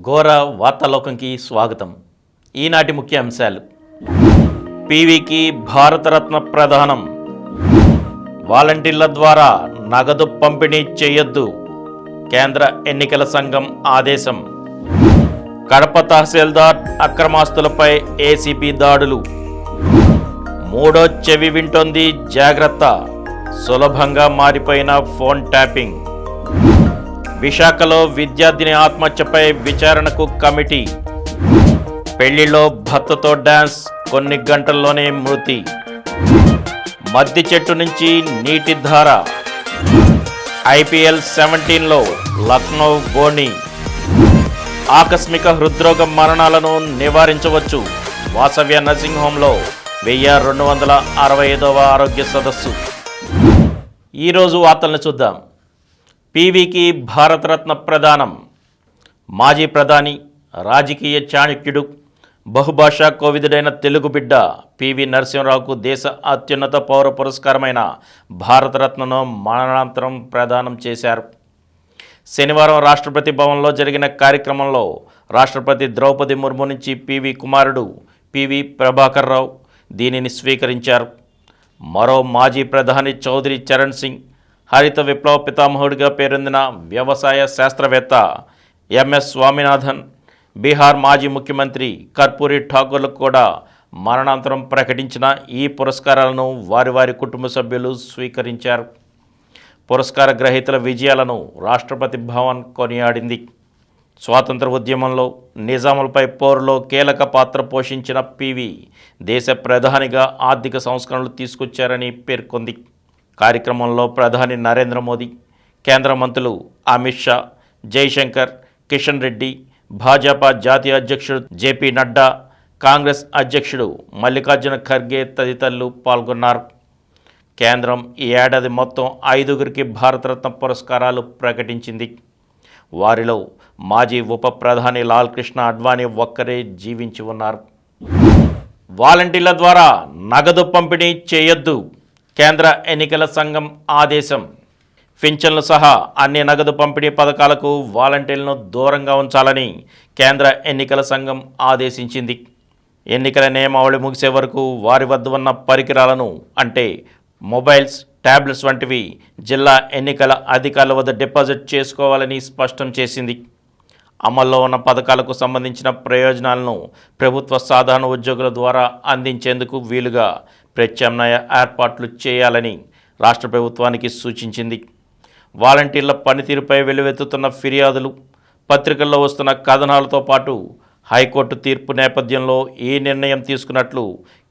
ఘోర వార్తాలోకంకి స్వాగతం. ఈనాటి ముఖ్య అంశాలు: పీవీకి భారతరత్న ప్రదానం, వాలంటీర్ల ద్వారా నగదు పంపిణీ చేయొద్దు, కేంద్ర ఎన్నికల సంఘం ఆదేశం, కడప తహసీల్దార్ అక్రమాస్తులపై ఏసీబీ దాడులు, మూడో చెవి వింటోంది జాగ్రత్త, సులభంగా మారిపోయిన ఫోన్ ట్యాపింగ్, విశాఖలో విద్యార్థిని ఆత్మహత్యపై విచారణకు కమిటీ, పెళ్లిలో భర్తతో డ్యాన్స్, కొన్ని గంటల్లోనే మృతి, మద్ది చెట్టు నుంచి నీటి ధార, ఐపీఎల్ 17లో లక్నో బోని, ఆకస్మిక హృద్రోగ మరణాలను నివారించవచ్చు, వాసవ్య నర్సింగ్ హోంలో 1265వ ఆరోగ్య సదస్సు. ఈరోజు వార్తలను చూద్దాం. పీవీకి భారతరత్న ప్రదానం. మాజీ ప్రధాని, రాజకీయ చాణక్యుడు, బహుభాషా కోవిదుడైన తెలుగు బిడ్డ పివి నరసింహరావుకు దేశ అత్యున్నత పౌర పురస్కారమైన భారతరత్నను మరణానంతరం ప్రదానం చేశారు. శనివారం రాష్ట్రపతి భవన్లో జరిగిన కార్యక్రమంలో రాష్ట్రపతి ద్రౌపది ముర్ము నుంచి పివి కుమారుడు పివి ప్రభాకర్ రావు దీనిని స్వీకరించారు. మరో మాజీ ప్రధాని చౌదరి చరణ్ సింగ్, హరిత విప్లవ పితామహుడిగా పేరొందిన వ్యవసాయ శాస్త్రవేత్త ఎంఎస్ స్వామినాథన్, బీహార్ మాజీ ముఖ్యమంత్రి కర్పూరి ఠాకూర్లకు కూడా మరణాంతరం ప్రకటించిన ఈ పురస్కారాలను వారి వారి కుటుంబ సభ్యులు స్వీకరించారు. పురస్కార గ్రహీతల విజయాలను రాష్ట్రపతి భవన్ కొనియాడింది. స్వాతంత్ర ఉద్యమంలో నిజాములపై పోరులో కీలక పాత్ర పోషించిన పివి దేశ ప్రధానిగా ఆర్థిక సంస్కరణలు తీసుకొచ్చారని పేర్కొంది. కార్యక్రమంలో ప్రధాని నరేంద్ర మోదీ, కేంద్ర మంత్రులు అమిత్ షా, జైశంకర్, కిషన్ రెడ్డి, భాజపా జాతీయ అధ్యక్షుడు జేపీ నడ్డా, కాంగ్రెస్ అధ్యక్షుడు మల్లికార్జున ఖర్గే తదితరులు పాల్గొన్నారు. కేంద్రం ఈ ఏడాది మొత్తం 5గురికి భారతరత్న పురస్కారాలు ప్రకటించింది. వారిలో మాజీ ఉప ప్రధాని లాల్ కృష్ణ అడ్వాణీ ఒక్కరే జీవించి ఉన్నారు. వాలంటీర్ల ద్వారా నగదు పంపిణీ చేయొద్దు, కేంద్ర ఎన్నికల సంఘం ఆదేశం. పింఛన్లు సహా అన్ని నగదు పంపిణీ పథకాలకు వాలంటీర్లను దూరంగా ఉంచాలని కేంద్ర ఎన్నికల సంఘం ఆదేశించింది. ఎన్నికల నియమావళి ముగిసే వరకు వారి వద్ద ఉన్న పరికరాలను, అంటే మొబైల్స్, ట్యాబ్లెట్స్ వంటివి జిల్లా ఎన్నికల అధికారుల వద్ద డిపాజిట్ చేసుకోవాలని స్పష్టం చేసింది. అమల్లో ఉన్న పథకాలకు సంబంధించిన ప్రయోజనాలను ప్రభుత్వ సాధారణ ఉద్యోగుల ద్వారా అందించేందుకు వీలుగా ప్రత్యామ్నాయ ఏర్పాట్లు చేయాలని రాష్ట్ర ప్రభుత్వానికి సూచించింది. వాలంటీర్ల పనితీరుపై వెల్లువెత్తుతున్న ఫిర్యాదులు, పత్రికల్లో వస్తున్న కథనాలతో పాటు హైకోర్టు తీర్పు నేపథ్యంలో ఈ నిర్ణయం తీసుకున్నట్లు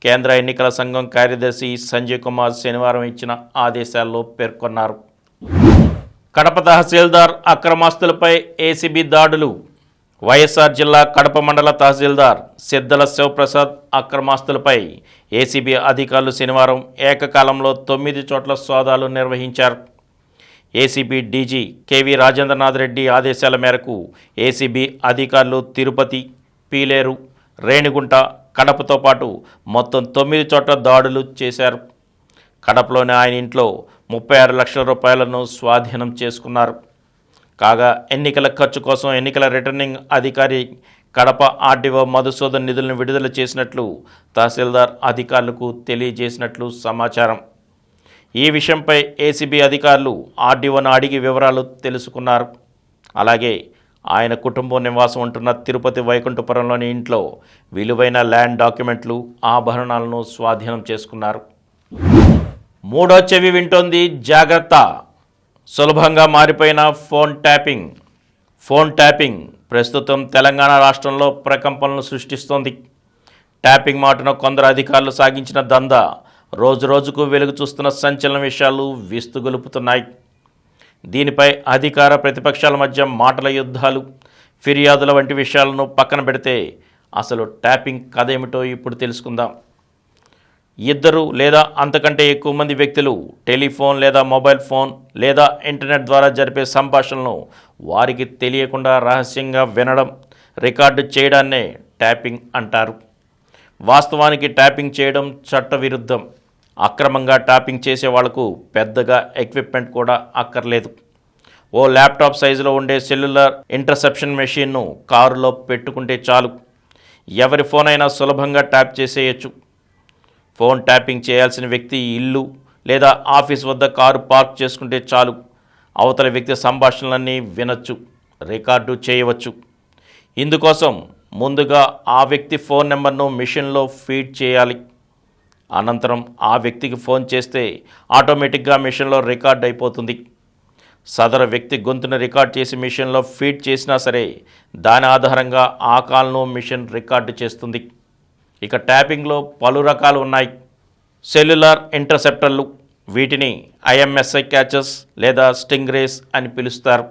కేంద్ర ఎన్నికల సంఘం కార్యదర్శి సంజయ్ కుమార్ శనివారం ఇచ్చిన ఆదేశాల్లో పేర్కొన్నారు. కడప తహసీల్దార్ అక్రమాస్తులపై ఏసీబీ దాడులు. వైఎస్ఆర్ జిల్లా కడప మండల తహసీల్దార్ సిద్దల శివప్రసాద్ అక్రమాస్తులపై ఏసీబీ అధికారులు శనివారం ఏకకాలంలో 9 చోట్ల సోదాలు నిర్వహించారు. ACB DG KV Rajendranath Reddy ఆదేశాల మేరకు ఏసీబీ అధికారులు తిరుపతి, పీలేరు, రేణిగుంట, కడపతో పాటు మొత్తం 9 చోట్ల దాడులు చేశారు. కడపలోని ఆయన ఇంట్లో 36 లక్షల రూపాయలను స్వాధీనం చేసుకున్నారు. కాగా ఎన్నికల ఖర్చు కోసం ఎన్నికల రిటర్నింగ్ అధికారి కడప ఆర్డీఓ మధుసూదన్ నిధులను విడుదల చేసినట్లు తహసీల్దార్ అధికారులకు తెలియజేసినట్లు సమాచారం. ఈ విషయంపై ఏసీబీ అధికారులు ఆర్డీఓను అడిగి వివరాలు తెలుసుకున్నారు. అలాగే ఆయన కుటుంబం నివాసం ఉంటున్న తిరుపతి వైకుంఠపురంలోని ఇంట్లో విలువైన ల్యాండ్ డాక్యుమెంట్లు, ఆభరణాలను స్వాధీనం చేసుకున్నారు. మూడో చెవి వింటోంది జాగ్రత్త, సులభంగా మారిపోయిన ఫోన్ ట్యాపింగ్. ఫోన్ ట్యాపింగ్ ప్రస్తుతం తెలంగాణ రాష్ట్రంలో ప్రకంపనలు సృష్టిస్తోంది. ట్యాపింగ్ మాటను కొందరు అధికారులు సాగించిన దందా రోజురోజుకు వెలుగు చూస్తున్న సంచలన విషయాలు విస్తుగొలుపుతున్నాయి. దీనిపై అధికార ప్రతిపక్షాల మధ్య మాటల యుద్ధాలు, ఫిర్యాదుల వంటి విషయాలను పక్కన పెడితే అసలు ట్యాపింగ్ కథ ఏమిటో ఇప్పుడు తెలుసుకుందాం. 2 లేదా అంతకంటే ఎక్కువ మంది వ్యక్తులు టెలిఫోన్ లేదా మొబైల్ ఫోన్ లేదా ఇంటర్నెట్ ద్వారా జరిపే సంభాషణలను వారికి తెలియకుండా రహస్యంగా వినడం, రికార్డు చేయడాన్నే ట్యాపింగ్ అంటారు. వాస్తవానికి ట్యాపింగ్ చేయడం చట్టవిరుద్ధం. అక్రమంగా ట్యాపింగ్ చేసే వాళ్లకు పెద్దగా ఎక్విప్మెంట్ కూడా అక్కర్లేదు. ఓ ల్యాప్టాప్ సైజులో ఉండే సెల్యులార్ ఇంటర్సెప్షన్ మెషిన్ను కారులో పెట్టుకుంటే చాలు, ఎవరి ఫోన్ అయినా సులభంగా ట్యాప్ చేసేయచ్చు. ఫోన్ ట్యాపింగ్ చేయాల్సిన వ్యక్తి ఇల్లు లేదా ఆఫీస్ వద్ద కారు పార్క్ చేసుకుంటే చాలు, అవతల వ్యక్తి సంభాషణలన్నీ వినొచ్చు, రికార్డు చేయవచ్చు. ఇందుకోసం ముందుగా ఆ వ్యక్తి ఫోన్ నెంబర్ను మిషన్లో ఫీడ్ చేయాలి. అనంతరం ఆ వ్యక్తికి ఫోన్ చేస్తే ఆటోమేటిక్గా మిషన్లో రికార్డ్ అయిపోతుంది. సదరు వ్యక్తి గొంతును రికార్డ్ చేసి మిషన్లో ఫీడ్ చేసినా సరే దాని ఆధారంగా ఆ కాల్ను మిషన్ రికార్డు చేస్తుంది. ఇక ట్యాపింగ్లో పలు రకాలు ఉన్నాయి. సెల్యులార్ ఇంటర్సెప్టర్లు, వీటిని IMSI క్యాచెస్ లేదా స్టింగ్రేస్ అని పిలుస్తారు.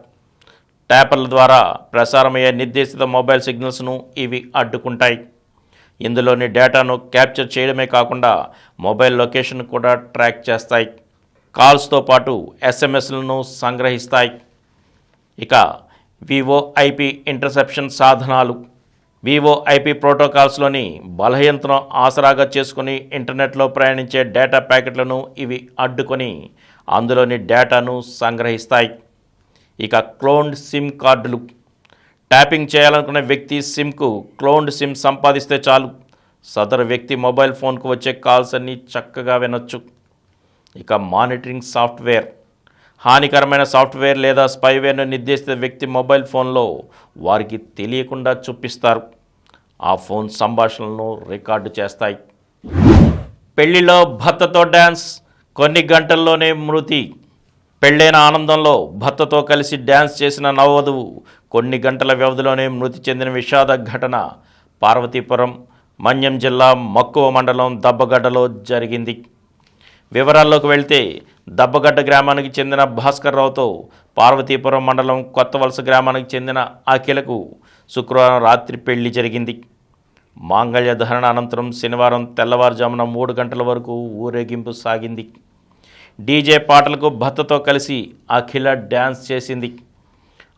ట్యాపర్ల ద్వారా ప్రసారమయ్యే నిర్దేశిత మొబైల్ సిగ్నల్స్ను ఇవి అడ్డుకుంటాయి. ఇందులోని డేటాను క్యాప్చర్ చేయడమే కాకుండా మొబైల్ లొకేషన్ కూడా ట్రాక్ చేస్తాయి. కాల్స్తో పాటు SMSలను సంగ్రహిస్తాయి. ఇక VoIP ఇంటర్సెప్షన్ సాధనాలు. VoIP ప్రోటోకాల్స్లోని బలహీనతను ఆసరాగా చేసుకుని ఇంటర్నెట్లో ప్రయాణించే డేటా ప్యాకెట్లను ఇవి అడ్డుకొని అందులోని డేటాను సంగ్రహిస్తాయి. ఇక క్లోన్డ్ సిమ్ కార్డులు. ట్యాపింగ్ చేయాలనుకున్న వ్యక్తి సిమ్కు క్లోన్డ్ సిమ్ సంపాదిస్తే చాలు, సదరు వ్యక్తి మొబైల్ ఫోన్కు వచ్చే కాల్స్ అన్నీ చక్కగా వినొచ్చు. ఇక మానిటరింగ్ సాఫ్ట్వేర్. హానికరమైన సాఫ్ట్వేర్ లేదా స్పైవేర్ను నిర్దేశిత వ్యక్తి మొబైల్ ఫోన్లో వారికి తెలియకుండా చూపిస్తారు. ఆ ఫోన్ సంభాషణలను రికార్డు చేస్తాయి. పెళ్లిలో భర్తతో డ్యాన్స్, కొన్ని గంటల్లోనే మృతి. పెళ్ళైన ఆనందంలో భర్తతో కలిసి డ్యాన్స్ చేసిన నవవధువు కొన్ని గంటల వ్యవధిలోనే మృతి చెందిన విషాద ఘటన పార్వతీపురం, మన్యం జిల్లా మక్కువ మండలం దబ్బగడ్డలో జరిగింది. వివరాల్లోకి వెళ్తే దబ్బగడ్డ గ్రామానికి చెందిన భాస్కర్ రావుతో పార్వతీపురం మండలం కొత్తవలస గ్రామానికి చెందిన అఖిలకు శుక్రవారం రాత్రి పెళ్లి జరిగింది. మాంగళ్య ధారణ అనంతరం శనివారం తెల్లవారుజామున 3 గంటల వరకు ఊరేగింపు సాగింది. డీజే పాటలకు భర్తతో కలిసి అఖిల డ్యాన్స్ చేసింది.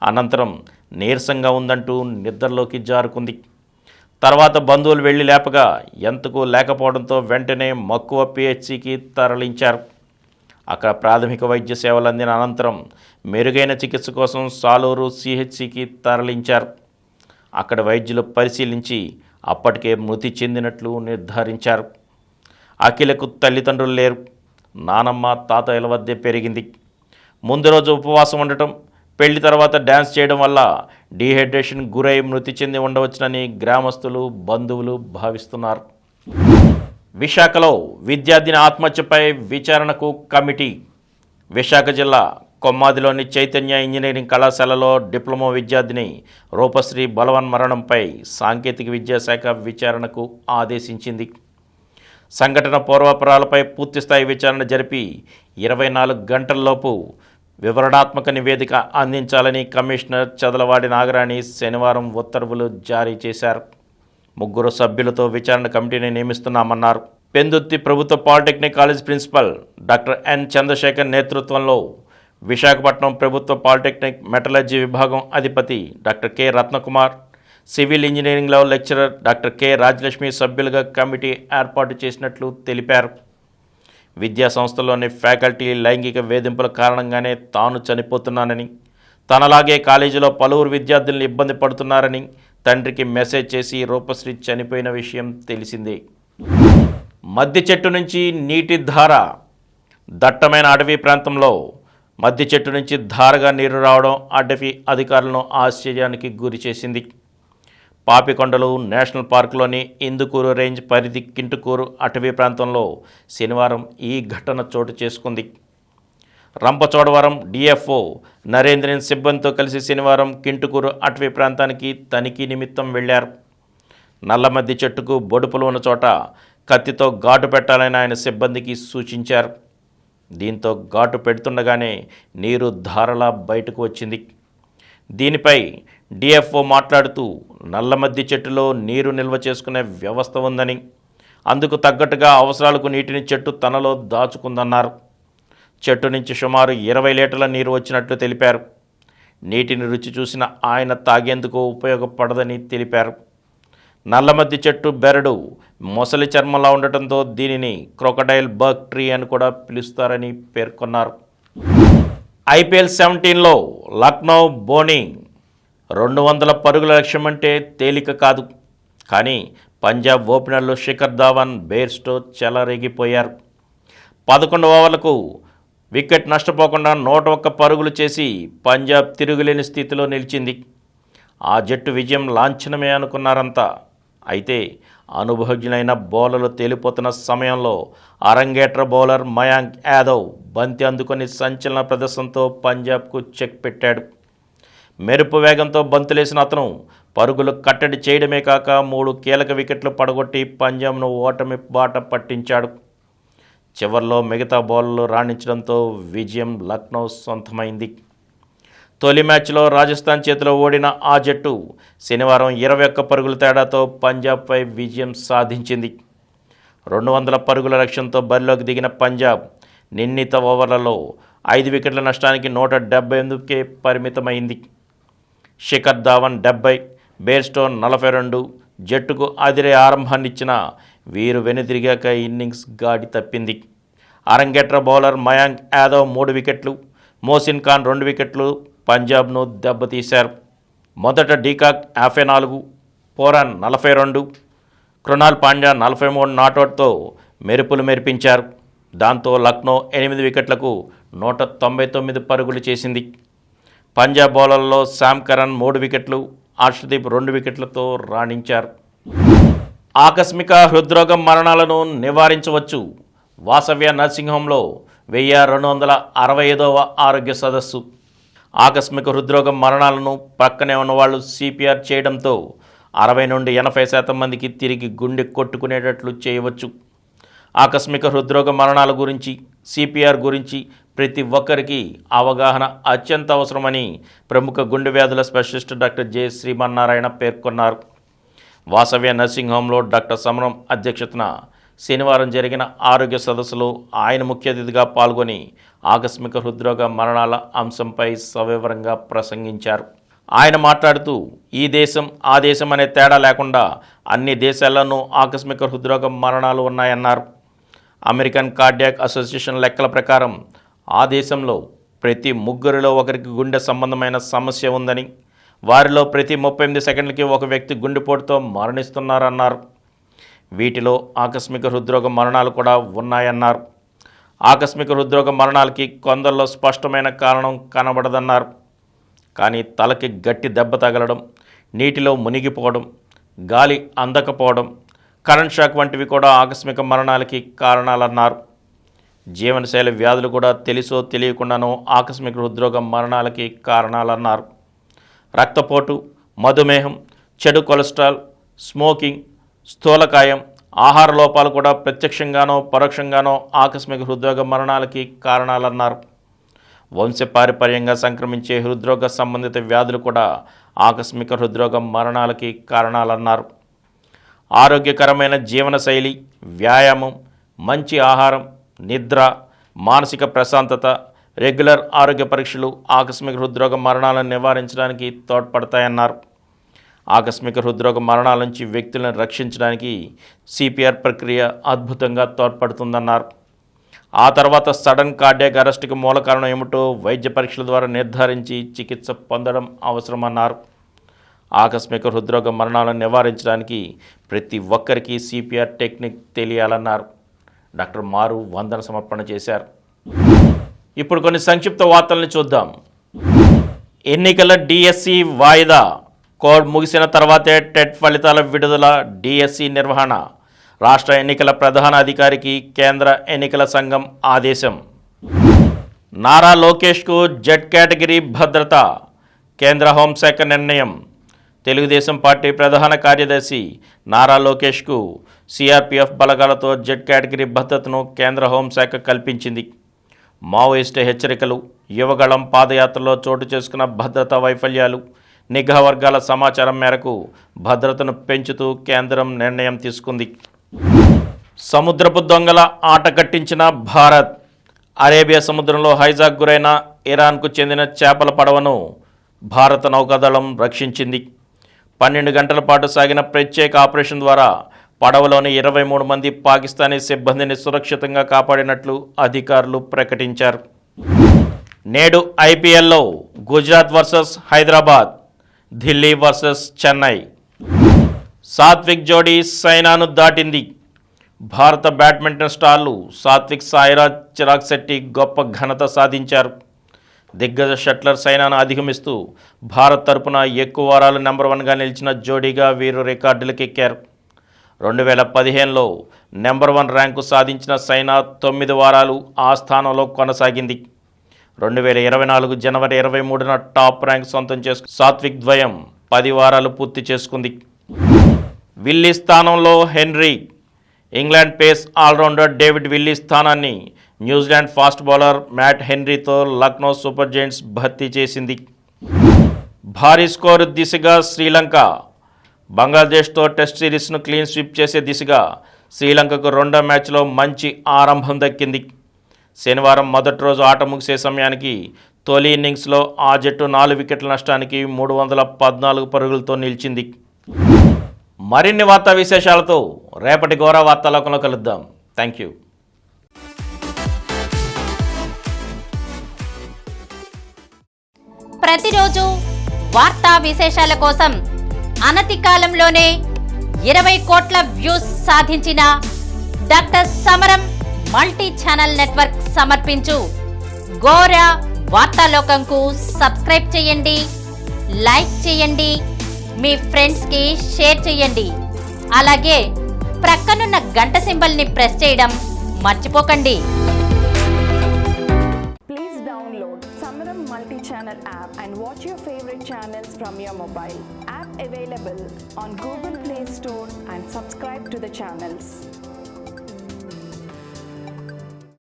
అనంతరం నీరసంగా ఉందంటూ నిద్రలోకి జారుకుంది. తర్వాత బంధువులు వెళ్లి లేపగా ఎంతకు లేకపోవడంతో వెంటనే మక్కువ PHCకి తరలించారు. అక్కడ ప్రాథమిక వైద్య సేవలు అందిన అనంతరం మెరుగైన చికిత్స కోసం సాలూరు CHCకి తరలించారు. అక్కడ వైద్యులు పరిశీలించి అప్పటికే మృతి చెందినట్లు నిర్ధారించారు. అఖిలకు తల్లిదండ్రులు లేరు. నానమ్మ తాతయ్యల వద్దే పెరిగింది. ముందు రోజు ఉపవాసం ఉండటం, పెళ్లి తర్వాత డ్యాన్స్ చేయడం వల్ల డీహైడ్రేషన్ గురై మృతి చెంది ఉండవచ్చునని గ్రామస్తులు, బంధువులు భావిస్తున్నారు. విశాఖలో విద్యార్థిని ఆత్మహత్యపై విచారణకు కమిటీ. విశాఖ జిల్లా కొమ్మాదిలోని చైతన్య ఇంజనీరింగ్ కళాశాలలో డిప్లొమా విద్యార్థిని రూపశ్రీ బలవన్ మరణంపై సాంకేతిక విద్యాశాఖ విచారణకు ఆదేశించింది. సంఘటన పూర్వాపరాలపై పూర్తిస్థాయి విచారణ జరిపి 24 గంటల్లోపు వివరణాత్మక నివేదిక అందించాలని కమిషనర్ చదలవాడి నాగరాణి శనివారం ఉత్తర్వులు జారీ చేశారు. 3 సభ్యులతో విచారణ కమిటీని నియమిస్తున్నామన్నారు. పెందుర్తి ప్రభుత్వ polytechnic college principal doctor N Chandrasekhar నేతృత్వంలో విశాఖపట్నం ప్రభుత్వ పాలిటెక్నిక్ మెటలర్జీ విభాగం అధిపతి డాక్టర్ K రత్నకుమార్, సివిల్ ఇంజనీరింగ్లో లెక్చరర్ డాక్టర్ K రాజలక్ష్మి సభ్యులుగా కమిటీ ఏర్పాటు చేసినట్లు తెలిపారు. విద్యా సంస్థల్లోని ఫ్యాకల్టీ లైంగిక వేధింపుల కారణంగానే తాను చనిపోతున్నానని, తనలాగే కాలేజీలో పలువురు విద్యార్థులను ఇబ్బంది పడుతున్నారని తండ్రికి మెసేజ్ చేసి రూపశ్రీ చనిపోయిన విషయం తెలిసిందే. మద్ది చెట్టు నుంచి నీటి ధార. దట్టమైన అటవీ ప్రాంతంలో మద్ది చెట్టు నుంచి ధారగా నీరు రావడం అటవీ అధికారులను ఆశ్చర్యానికి గురి చేసింది. పాపికొండలు నేషనల్ పార్కులోని ఇందుకూరు రేంజ్ పరిధి కింటుకూరు అటవీ ప్రాంతంలో శనివారం ఈ ఘటన చోటు చేసుకుంది. రంపచోడవరం DFO నరేంద్రన్ సిబ్బందితో కలిసి శనివారం కింటుకూరు అటవీ ప్రాంతానికి తనిఖీ నిమిత్తం వెళ్లారు. నల్లమద్ది చెట్టుకు బొడుపులు ఉన్న చోట కత్తితో ఘాటు పెట్టాలని ఆయన సిబ్బందికి సూచించారు. దీంతో ఘాటు పెడుతుండగానే నీరు ధారలా బయటకు వచ్చింది. దీనిపై DFO మాట్లాడుతూ నల్లమద్ది చెట్టులో నీరు నిల్వ చేసుకునే వ్యవస్థ ఉందని, అందుకు తగ్గట్టుగా అవసరాలకు నీటిని చెట్టు తనలో దాచుకుందన్నారు. చెట్టు నుంచి సుమారు 20 లీటర్ల నీరు వచ్చినట్లు తెలిపారు. నీటిని రుచి చూసిన ఆయన తాగేందుకు ఉపయోగపడదని తెలిపారు. నల్లమద్ది చెట్టు బెరడు మొసలి చర్మంలా ఉండటంతో దీనిని క్రొకడైల్ బర్క్ ట్రీ అని కూడా పిలుస్తారని పేర్కొన్నారు. ఐపీఎల్ 17లో లక్నో బోనింగ్ 200 పరుగుల లక్ష్యం అంటే తేలిక కాదు. కానీ పంజాబ్ ఓపెనర్లు శిఖర్ ధావన్, బేర్స్టో చెలరేగిపోయారు. 11 ఓవర్లకు వికెట్ నష్టపోకుండా 101 పరుగులు చేసి పంజాబ్ తిరుగులేని స్థితిలో నిలిచింది. ఆ జట్టు విజయం లాంఛనమే అనుకున్నారంతా. అయితే అనుభవజ్ఞులైన బౌలర్లు తేలిపోతున్న సమయంలో అరంగేట్ర బౌలర్ మయాంక్ యాదవ్ బంతి అందుకొని సంచలన ప్రదర్శనతో పంజాబ్కు చెక్ పెట్టాడు. మెరుపు వేగంతో బంతులేసిన అతను పరుగులు కట్టడి చేయడమే కాక 3 కీలక వికెట్లు పడగొట్టి పంజాబ్ను ఓటమి బాట పట్టించాడు. చివర్లో మిగతా బౌలర్లు రాణించడంతో విజయం లక్నో సొంతమైంది. తొలి మ్యాచ్లో రాజస్థాన్ చేతిలో ఓడిన ఆ జట్టు శనివారం 21 పరుగుల తేడాతో పంజాబ్పై విజయం సాధించింది. 200 పరుగుల లక్ష్యంతో బరిలోకి దిగిన పంజాబ్ నిర్ణీత ఓవర్లలో 5 వికెట్ల నష్టానికి 178కే పరిమితమైంది. శిఖర్ ధావన్ 70, బేర్స్టో 42 జట్టుకు అదిరే ఆరంభాన్నిచ్చిన వీరు వెనుదిరిగాక ఇన్నింగ్స్ గాడి తప్పింది. అరంగేట్ర బౌలర్ మయాంక్ యాదవ్ 3 వికెట్లు, మోసిన్ ఖాన్ 2 వికెట్లు పంజాబ్ను దెబ్బతీశారు. మొదట డీకాక్ 54, పోరాన్ 42, కృణాల్ పాండ్యా 43 నాటౌట్తో మెరుపులు మెరిపించారు. దాంతో లక్నో 8 వికెట్లకు 199 పరుగులు చేసింది. పంజాబ్ బౌలర్లలో శామ్ కరన్ 3 వికెట్లు, హర్షదీప్ 2 వికెట్లతో రాణించారు. ఆకస్మిక హృద్రోగం మరణాలను నివారించవచ్చు. వాసవ్య నర్సింగ్ హోంలో 1265వ ఆరోగ్య సదస్సు. ఆకస్మిక హృద్రోగం మరణాలను పక్కనే ఉన్నవాళ్ళు సిపిఆర్ చేయడంతో 60 నుండి 80% మందికి తిరిగి గుండె కొట్టుకునేటట్లు చేయవచ్చు. ఆకస్మిక హృద్రోగ మరణాల గురించి, సిపిఆర్ గురించి ప్రతి ఒక్కరికి అవగాహన అత్యంత అవసరమని ప్రముఖ గుండె వ్యాధుల స్పెషలిస్ట్ డాక్టర్ జె శ్రీమన్నారాయణ పేర్కొన్నారు. వాసవ్య నర్సింగ్ హోంలో డాక్టర్ సమరం అధ్యక్షతన శనివారం జరిగిన ఆరోగ్య సదస్సులో ఆయన ముఖ్య అతిథిగా పాల్గొని ఆకస్మిక హృద్రోగ మరణాల అంశంపై సవివరంగా ప్రసంగించారు. ఆయన మాట్లాడుతూ ఈ దేశం ఆ దేశం అనే తేడా లేకుండా అన్ని దేశాల్లోనూ ఆకస్మిక హృద్రోగ మరణాలు ఉన్నాయన్నారు. అమెరికన్ కార్డియాక్ అసోసియేషన్ లెక్కల ప్రకారం ఆ దేశంలో ప్రతి 3 ఒకరికి గుండె సంబంధమైన సమస్య ఉందని, వారిలో ప్రతి 38 సెకండ్లకి ఒక వ్యక్తి గుండెపోటుతో మరణిస్తున్నారన్నారు. వీటిలో ఆకస్మిక హృద్రోగ మరణాలు కూడా ఉన్నాయన్నారు. ఆకస్మిక హృద్రోగ మరణాలకి కొందరిలో స్పష్టమైన కారణం కనబడదన్నారు. కానీ తలకి గట్టి దెబ్బ తగలడం, నీటిలో మునిగిపోవడం, గాలి అందకపోవడం, కరెంట్ షాక్ వంటివి కూడా ఆకస్మిక మరణాలకి కారణాలన్నారు. జీవనశైలి వ్యాధులు కూడా తెలుసో తెలియకుండానో ఆకస్మిక హృద్రోగ మరణాలకి కారణాలన్నారు. రక్తపోటు, మధుమేహం, చెడు కొలెస్ట్రాల్, స్మోకింగ్, స్థూలకాయం, ఆహార లోపాలు కూడా ప్రత్యక్షంగానో పరోక్షంగానో ఆకస్మిక హృద్రోగ మరణాలకి కారణాలన్నారు. వంశపారంపర్యంగా సంక్రమించే హృద్రోగ సంబంధిత వ్యాధులు కూడా ఆకస్మిక హృద్రోగ మరణాలకి కారణాలన్నారు. ఆరోగ్యకరమైన జీవనశైలి, వ్యాయామం, మంచి ఆహారం, నిద్ర, మానసిక ప్రశాంతత, రెగ్యులర్ ఆరోగ్య పరీక్షలు ఆకస్మిక హృద్రోగ మరణాలను నివారించడానికి తోడ్పడతాయన్నారు. ఆకస్మిక హృద్రోగ మరణాల నుంచి వ్యక్తులను రక్షించడానికి సిపిఆర్ ప్రక్రియ అద్భుతంగా తోడ్పడుతుందన్నారు. ఆ తర్వాత సడన్ కార్డియాక్ అరెస్ట్కి మూల కారణం ఏమిటో వైద్య పరీక్షల ద్వారా నిర్ధారించి చికిత్స పొందడం అవసరమన్నారు. ఆకస్మిక హృద్రోగ మరణాలను నివారించడానికి ప్రతి ఒక్కరికి సిపిఆర్ టెక్నిక్ తెలియాలన్నారు. డాక్టర్ మారు వందన సమర్పణ చేశారు. ఇప్పుడు కొన్ని సంక్షిప్త వార్తలను చూద్దాం. ఎన్నికల డిఎస్సి వాయిదా, కోడ్ ముగిసిన తర్వాతే టెట్ ఫలితాల విడుదల, డిఎస్సి నిర్వహణ. రాష్ట్ర ఎన్నికల ప్రధాన అధికారికి కేంద్ర ఎన్నికల సంఘం ఆదేశం. నారా లోకేష్కు జెడ్ కేటగిరీ భద్రత, కేంద్ర హోంశాఖ నిర్ణయం. తెలుగుదేశం పార్టీ ప్రధాన కార్యదర్శి నారా లోకేష్కు సిఆర్పిఎఫ్ బలగాలతో జెడ్ కేటగిరీ భద్రతను కేంద్ర హోంశాఖ కల్పించింది. మావోయిస్టు హెచ్చరికలు, యువగళం పాదయాత్రలో చోటు చేసుకున్న భద్రతా వైఫల్యాలు, నిఘా వర్గాల సమాచారం మేరకు భద్రతను పెంచుతూ కేంద్రం నిర్ణయం తీసుకుంది. సముద్రపు దొంగల ఆట కట్టించిన భారత్. అరేబియా సముద్రంలో హైజాక్ గురైన ఇరాన్కు చెందిన చేపల పడవను భారత నౌకాదళం రక్షించింది. 12 గంటల పాటు సాగిన ప్రత్యేక ఆపరేషన్ ద్వారా పడవలోని 23 మంది పాకిస్తానీ సిబ్బందిని సురక్షితంగా కాపాడినట్లు అధికారులు ప్రకటించారు. నేడు ఐపీఎల్లో గుజరాత్ వర్సెస్ హైదరాబాద్, ఢిల్లీ వర్సెస్ చెన్నై. సాత్విక్ జోడీ సైనాను దాటింది. భారత బ్యాడ్మింటన్ స్టార్లు సాత్విక్, సాయిరాజ్, చిరాగ్ శెట్టి గొప్ప ఘనత సాధించారు. దిగ్గజ షట్లర్ సైనాను అధిగమిస్తూ భారత్ తరపున ఎక్కువ వారాలు నెంబర్ 1గా నిలిచిన జోడీగా వీరు రికార్డులకెక్కారు. 2015లో నెంబర్ 1 ర్యాంకు సాధించిన సైనా 9 వారాలు ఆ స్థానంలో కొనసాగింది. 2024 జనవరి 23న టాప్ ర్యాంక్ సొంతం చేసుకు సాత్విక్ ద్వయం 10 వారాలు పూర్తి చేసుకుంది. విల్లీ స్థానంలో Henry. England pace all rounder David Willey స్థానాన్ని న్యూజిలాండ్ ఫాస్ట్ బౌలర్ మ్యాట్ హెన్రీతో లక్నో సూపర్ జైంట్స్ భర్తీ చేసింది. భారీ స్కోరు దిశగా శ్రీలంక. బంగ్లాదేశ్తో టెస్ట్ సిరీస్ను క్లీన్ స్వీప్ చేసే దిశగా శ్రీలంకకు రెండో మ్యాచ్లో మంచి ఆరంభం దక్కింది. శనివారం మొదటి రోజు ఆట ముగిసే సమయానికి తొలి ఇన్నింగ్స్లో ఆ జట్టు 4 వికెట్ల నష్టానికి 314 పరుగులతో నిలిచింది. మరిన్ని వార్తా విశేషాలతో రేపటి గోరా వార్తాలోకంలో కలుద్దాం. Thank you. ప్రతిరోజు వార్తా విశేషాల కోసం అనతి కాలంలోనే 20 కోట్ల వ్యూస్ సాధించిన డాక్టర్ సమరం మల్టీ ఛానల్ నెట్వర్క్ సమర్పించు గోరా వార్తాలోకంకు సబ్స్క్రైబ్ చేయండి, లైక్ చేయండి, మీ ఫ్రెండ్స్కి షేర్ చేయండి. అలాగే ప్రక్కనున్న గంట సింబల్ని ప్రెస్ చేయడం మర్చిపోకండి. Please download Samaram multi-channel app and watch your favorite channels from your mobile. App available on Google Play Store and subscribe to the channels.